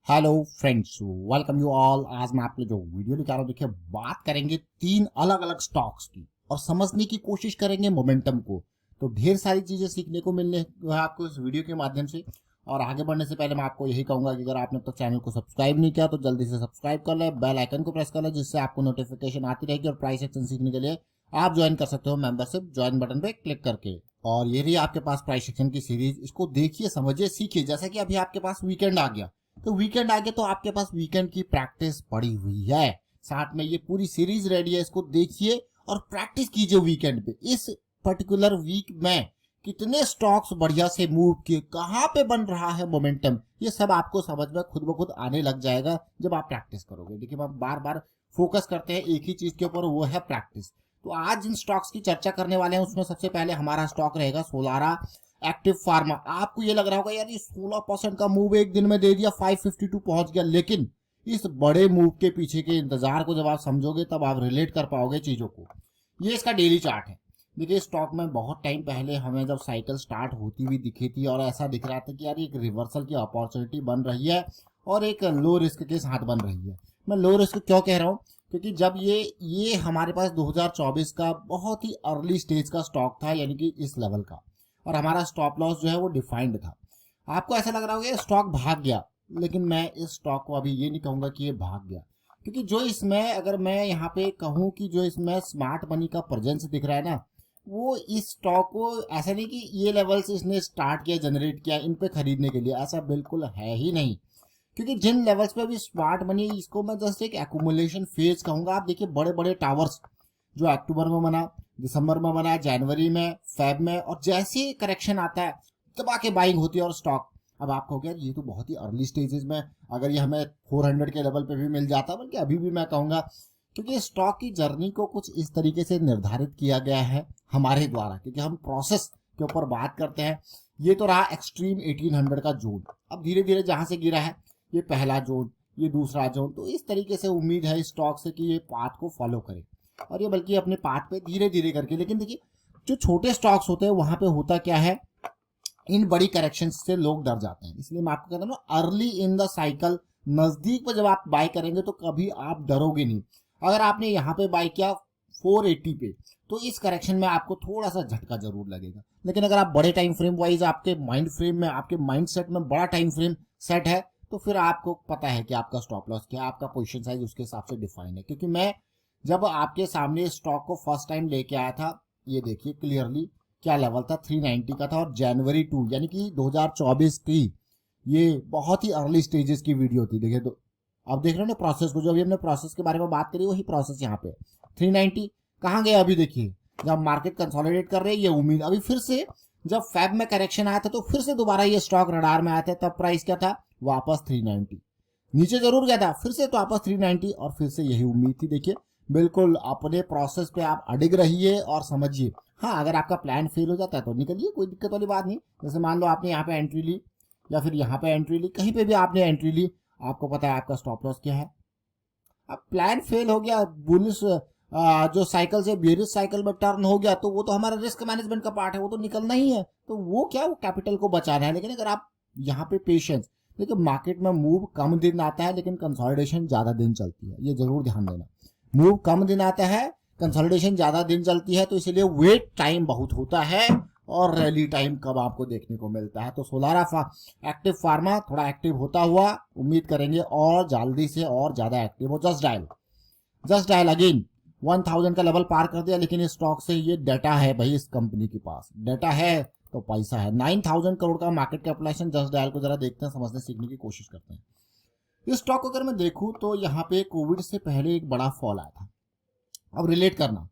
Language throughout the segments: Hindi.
Hello friends, welcome you all. आज मैं आपके जो वीडियो लेकर आ रहा हूँ, देखिए बात करेंगे तीन अलग अलग स्टॉक्स की और समझने की कोशिश करेंगे मोमेंटम को। तो ढेर सारी चीजें सीखने को मिलने है आपको इस वीडियो के माध्यम से। और आगे बढ़ने से पहले मैं आपको यही कहूंगा कि अगर आपने अब तक चैनल को सब्सक्राइब नहीं किया तो जल्दी से सब्सक्राइब कर ले, बेल आइकन को प्रेस कर ले, जिससे आपको नोटिफिकेशन आती रहेगी। और प्राइस एक्शन सीखने के लिए आप ज्वाइन कर सकते हो मेंबरशिप ज्वाइन बटन पे क्लिक करके। और ये रही आपके पास प्राइस सेक्शन की सीरीज, इसको देखिए, समझिए, सीखिए। जैसा कि अभी आपके पास वीकेंड आ गया, तो वीकेंड आगे तो आपके पास वीकेंड की प्रैक्टिस पड़ी हुई है, साथ में ये पूरी सीरीज रेडी है। इसको देखिए और प्रैक्टिस कीजिए वीकेंड पे। इस पर्टिकुलर वीक में कितने स्टॉक्स बढ़िया से मूव किए, कहाँ पे बन रहा है मोमेंटम, ये सब आपको समझ में खुद ब खुद आने लग जाएगा जब आप प्रैक्टिस करोगे। देखिए हम बार बार फोकस करते हैं एक ही चीज के ऊपर, वो है प्रैक्टिस। तो आज जिन स्टॉक्स की चर्चा करने वाले हैं उसमें सबसे पहले हमारा स्टॉक रहेगा सोलारा एक्टिव फार्मा। आपको ये लग रहा होगा यार ये 16% का मूव एक दिन में दे दिया, 552 पहुंच गया, लेकिन इस बड़े मूव के पीछे के इंतजार को जब आप समझोगे तब आप रिलेट कर पाओगे चीजों को। ये इसका डेली चार्ट है। देखिए स्टॉक में बहुत टाइम पहले हमें जब साइकिल स्टार्ट होती हुई दिखी थी और ऐसा दिख रहा था कि यार एक रिवर्सल की अपॉर्चुनिटी बन रही है और एक लो रिस्क के साथ बन रही है। मैं लो रिस्क क्यों कह रहा हूँ, क्योंकि जब ये हमारे पास 2024 का बहुत ही अर्ली स्टेज का स्टॉक था, यानी कि इस लेवल का, और हमारा स्टॉप लॉस जो है वो डिफाइंड था। आपको ऐसा लग रहा होगा स्टॉक भाग गया, लेकिन मैं इस स्टॉक को अभी ये नहीं कहूंगा कि ये भाग गया, क्योंकि जो इसमें, अगर मैं यहाँ पे कहूँ कि जो इसमें स्मार्ट मनी का प्रेजेंस दिख रहा है ना, वो इस स्टॉक को ऐसा नहीं कि ये लेवल से इसने स्टार्ट किया, जनरेट किया इन पे खरीदने के लिए, ऐसा बिल्कुल है ही नहीं। क्योंकि जिन लेवल्स पे भी स्मार्ट मनी, इसको मैं जस्ट एक एक्यूमुलेशन फेज कहूंगा। आप देखिए बड़े बड़े टावर्स जो अक्टूबर में बना, दिसंबर में बना, जनवरी में, फेब में, और जैसे ही करेक्शन आता है तब आके बाइंग होती है और स्टॉक। अब आपको हो गया ये तो बहुत ही अर्ली स्टेजेस में, अगर ये हमें 400 के लेवल पे भी मिल जाता, बल्कि अभी भी मैं कहूंगा, क्योंकि स्टॉक की जर्नी को कुछ इस तरीके से निर्धारित किया गया है हमारे द्वारा, क्योंकि हम प्रोसेस के ऊपर बात करते हैं। ये तो रहा एक्सट्रीम 1800 का जोन। अब धीरे धीरे जहां से गिरा है, ये पहला जोन, ये दूसरा जोन, तो इस तरीके से उम्मीद है स्टॉक से कि ये पाथ को फॉलो करे, और ये बल्कि अपने पाथ पे धीरे धीरे करके। लेकिन देखिए जो छोटे स्टॉक्स होते हैं वहां पे होता क्या है, इन बड़ी करेक्शन से लोग डर जाते हैं। इसलिए मैं आपको कहता हूँ ना, अर्ली इन द साइकिल, नजदीक पर जब आप बाय करेंगे तो कभी आप डरोगे नहीं। अगर आपने यहाँ पे बाय किया 480 पे, तो इस करेक्शन में आपको थोड़ा सा झटका जरूर लगेगा। लेकिन अगर आप बड़े टाइम फ्रेम वाइज, आपके माइंड फ्रेम में, आपके माइंड सेट में बड़ा टाइम फ्रेम सेट है, तो फिर आपको पता है कि आपका स्टॉप लॉस क्या है, आपका पोजीशन साइज उसके हिसाब से डिफाइन है। क्योंकि मैं जब आपके सामने स्टॉक को फर्स्ट टाइम लेके आया था, ये देखिए क्लियरली क्या लेवल था, 390 का था, और जनवरी 2 यानी कि 2024 की ये बहुत ही अर्ली स्टेजेस की वीडियो थी। देखिए तो आप देख रहे हो ना प्रोसेस को, जो अभी हमने प्रोसेस के बारे में बात करी वही प्रोसेस यहाँ पे 390 कहाँ गया। अभी देखिए जब मार्केट कंसोलिडेट कर रही है, ये उम्मीद अभी फिर से, जब फेब में करेक्शन आया था तो फिर से दोबारा ये स्टॉक रडार में आया था, तब प्राइस क्या था, वापस 390 नीचे जरूर गया था, फिर से तो वापस 390, और फिर से यही उम्मीद थी। देखिए बिल्कुल अपने प्रोसेस पे आप अडिग रहिए और समझिए। हाँ, अगर आपका प्लान फेल हो जाता है तो निकलिए, कोई दिक्कत वाली बात नहीं। जैसे मान लो आपने यहाँ पे एंट्री ली या फिर यहाँ पे एंट्री ली, कहीं पे भी आपने एंट्री ली, आपको पता है आपका स्टॉप लॉस क्या है। अब प्लान फेल हो गया, बुलिश जो साइकिल से बेरिश साइकिल में टर्न हो गया, तो वो तो हमारा रिस्क मैनेजमेंट का पार्ट है, वो तो निकलना ही है। तो वो क्या, वो कैपिटल को बचाना है। लेकिन अगर आप यहाँ पे पेशेंस, देखिए मार्केट में मूव कम दिन आता है लेकिन कंसोलिडेशन ज्यादा दिन चलती है, ये जरूर ध्यान देना। मूव कम दिन आता है, कंसोलिडेशन ज्यादा दिन चलती है, तो इसलिए वेट टाइम बहुत होता है और रैली टाइम कब आपको देखने को मिलता है। तो सोलारा एक्टिव फार्मा थोड़ा एक्टिव होता हुआ उम्मीद करेंगे और जल्दी से और ज्यादा एक्टिव हो। जस्ट डायल अगेन 1000 का लेवल पार कर दिया, लेकिन इस स्टॉक से ये डाटा है भाई, इस कंपनी के पास डाटा है तो पैसा है। 9000 करोड़ का मार्केट कैपिटलाइजेशन। जस्ट डायल को जरा देखते हैं, समझने सीखने की कोशिश करते हैं। इस स्टॉक को अगर मैं देखूं तो यहाँ पे कोविड से पहले एक बड़ा फॉल आया था। अब रिलेट करना,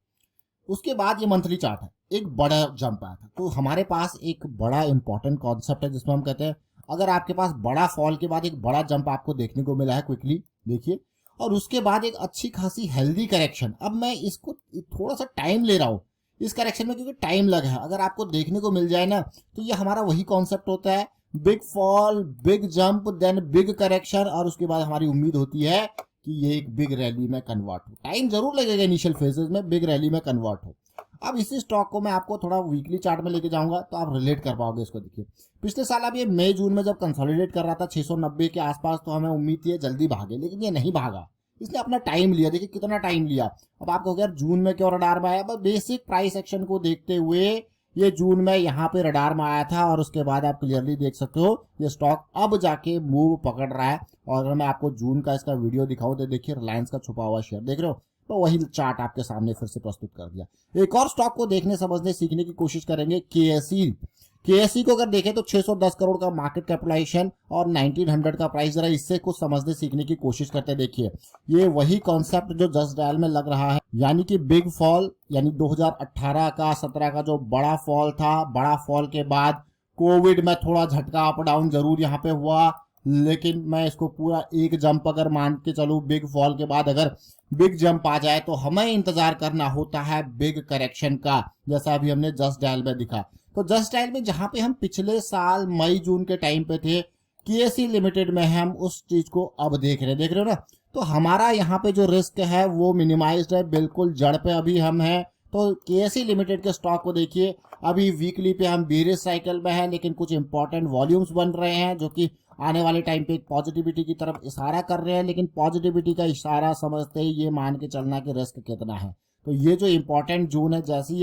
उसके बाद ये मंथली चार्ट है, एक बड़ा जंप आया था। तो हमारे पास एक बड़ा इंपॉर्टेंट कॉन्सेप्ट है जिसमें हम कहते हैं, अगर आपके पास बड़ा फॉल के बाद एक बड़ा जंप आपको देखने को मिला है क्विकली, देखिए, और उसके बाद एक अच्छी खासी हेल्दी करेक्शन। अब मैं इसको थोड़ा सा टाइम ले रहा हूँ इस करेक्शन में, क्योंकि टाइम लगा है। अगर आपको देखने को मिल जाए ना, तो ये हमारा वही कॉन्सेप्ट होता है, big fall, big jump, then big correction, और उसके बाद हमारी उम्मीद होती है कि ये एक बिग रैली में कन्वर्ट हो। टाइम जरूर लगेगा इनिशियल फेजेस में, बिग रैली में कन्वर्ट हो। अब इसी स्टॉक को मैं आपको थोड़ा वीकली चार्ट में लेके जाऊंगा तो आप रिलेट कर पाओगे इसको। देखिए पिछले साल अब ये मई जून में जब कंसोलिडेट कर रहा था 690 के आसपास, तो हमें उम्मीद थी जल्दी भागे, लेकिन ये नहीं भागा, इसने अपना टाइम लिया। देखिए कितना टाइम लिया। अब आपको यार जून में क्यों रडार में आया, बस बेसिक प्राइस एक्शन को देखते हुए ये जून में यहाँ पे रडार में आया था, और उसके बाद आप क्लियरली देख सकते हो ये स्टॉक अब जाके मूव पकड़ रहा है। और अगर मैं आपको जून का इसका वीडियो दिखाऊं तो देखिए रिलायंस का छुपा हुआ शेयर देख रहे हो, तो वही चार्ट आपके सामने फिर से प्रस्तुत कर दिया। एक और स्टॉक को देखने समझने सीखने की कोशिश करेंगे, केएसई। केएसई को अगर देखें तो 610 करोड़ का मार्केट कैपिटलाइजेशन और 1900 का प्राइस। जरा इससे कुछ समझने सीखने की कोशिश करते देखिए। ये वही कॉन्सेप्ट जो जस्ट डायल में लग रहा है, यानी कि बिग फॉल, यानी 2018 का 17 का जो बड़ा फॉल था, बड़ा फॉल के बाद कोविड में थोड़ा झटका अप डाउन जरूर यहाँ पे हुआ, लेकिन मैं इसको पूरा एक जंप अगर मान के चलूं, बिग फॉल के बाद अगर बिग जंप आ जाए तो हमें इंतजार करना होता है बिग करेक्शन का, जैसा अभी हमने जस्ट डायल में दिखा। तो जस्ट डायल में जहां पे हम पिछले साल मई जून के टाइम पे थे, केएसई लिमिटेड में हम उस चीज को अब देख रहे हो ना। तो हमारा यहाँ पे जो रिस्क है वो मिनिमाइज्ड है, बिल्कुल जड़ पे अभी हम हैं। तो केएसई लिमिटेड के स्टॉक को देखिए, अभी वीकली पे हम बेरिश साइकिल में है, लेकिन कुछ इंपॉर्टेंट वॉल्यूम्स बन रहे हैं जो कि आने वाले टाइम पे पॉजिटिविटी की तरफ इशारा कर रहे हैं। लेकिन पॉजिटिविटी का इशारा समझते ही ये मान के चलना कि रिस्क कितना है। तो ये जो इंपॉर्टेंट जोन है, जैसे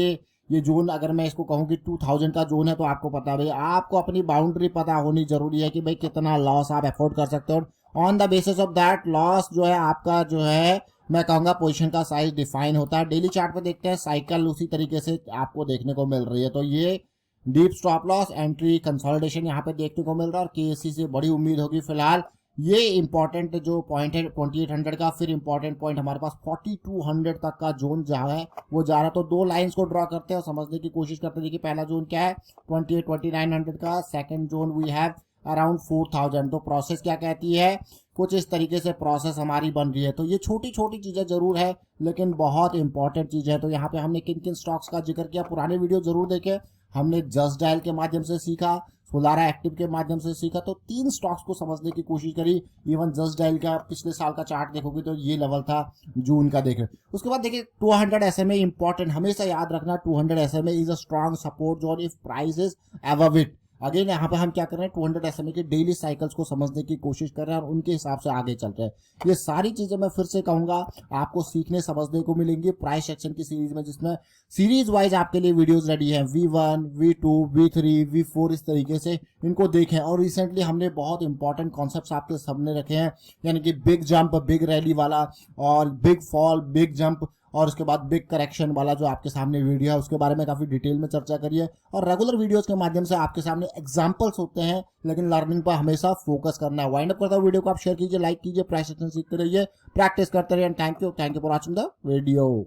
ये जोन अगर मैं इसको कहूँ कि 2000 का जोन है, तो आपको पता है भाई, आपको अपनी बाउंड्री पता होनी जरूरी है कि भाई कितना लॉस आप अफोर्ड कर सकते हो। On the basis of that loss जो है आपका जो है मैं कहूंगा पोजीशन का साइज डिफाइन होता है। डेली चार्ट पे देखते हैं, साइकिल उसी तरीके से आपको देखने को मिल रही है। तो ये deep stop loss, entry, consolidation यहाँ पे देखने को मिल रहा है, और केएसई से बड़ी उम्मीद होगी फिलहाल। ये इंपॉर्टेंट जो पॉइंट है 2800 का, फिर इंपॉर्टेंट पॉइंट हमारे पास 4200 तक का जोन जहाँ है वो जा रहा है। तो दो लाइंस को ड्रॉ करते हैं और समझने की कोशिश करते हैं कि पहला जोन क्या है 2900 का, second zone we have around 4000। तो प्रोसेस क्या कहती है, कुछ इस तरीके से प्रोसेस हमारी बन रही है। तो ये छोटी छोटी चीजें जरूर है, लेकिन बहुत इंपॉर्टेंट चीज है। तो यहाँ पे हमने किन किन स्टॉक्स का जिक्र किया, पुराने वीडियो जरूर देखें। हमने जस्ट डायल के माध्यम से सीखा, सोलारा एक्टिव के माध्यम से सीखा, तो 3 स्टॉक्स को समझने की कोशिश करी। इवन जस्ट डायल का पिछले साल का चार्ट देखोगे तो ये लेवल था जून का, देख रहे। उसके बाद देखिए 200 SMA इंपॉर्टेंट, हमेशा याद रखना 200 SMA is a strong support zone if price is above it. Again यहाँ पे हम क्या कर रहे हैं, 200 SMA के डेली साइकिल्स को समझने की कोशिश कर रहे हैं और उनके हिसाब से आगे चल रहे हैं। ये सारी चीजें मैं फिर से कहूंगा आपको सीखने समझने को मिलेंगी प्राइस सेक्शन की सीरीज में, जिसमें सीरीज वाइज आपके लिए वीडियोस रेडी हैं। V1, V2, V3, V4 इस तरीके से इनको देखें। और रिसेंटली हमने बहुत इंपॉर्टेंट कॉन्सेप्ट्स आपके सामने रखे हैं, यानी कि बिग जंप, बिग रैली वाला, और बिग फॉल, बिग जंप, और उसके बाद बिग करेक्शन वाला जो आपके सामने वीडियो है उसके बारे में काफी डिटेल में चर्चा करिए। और रेगुलर वीडियोस के माध्यम से आपके सामने एग्जांपल्स होते हैं, लेकिन लर्निंग पर हमेशा फोकस करना है। वाइंड अप करता हूं वीडियो को, आप शेयर कीजिए, लाइक कीजिए, प्राइस एक्शन सीखते रहिए, प्रैक्टिस करते रहिए। And thank you for watching the video.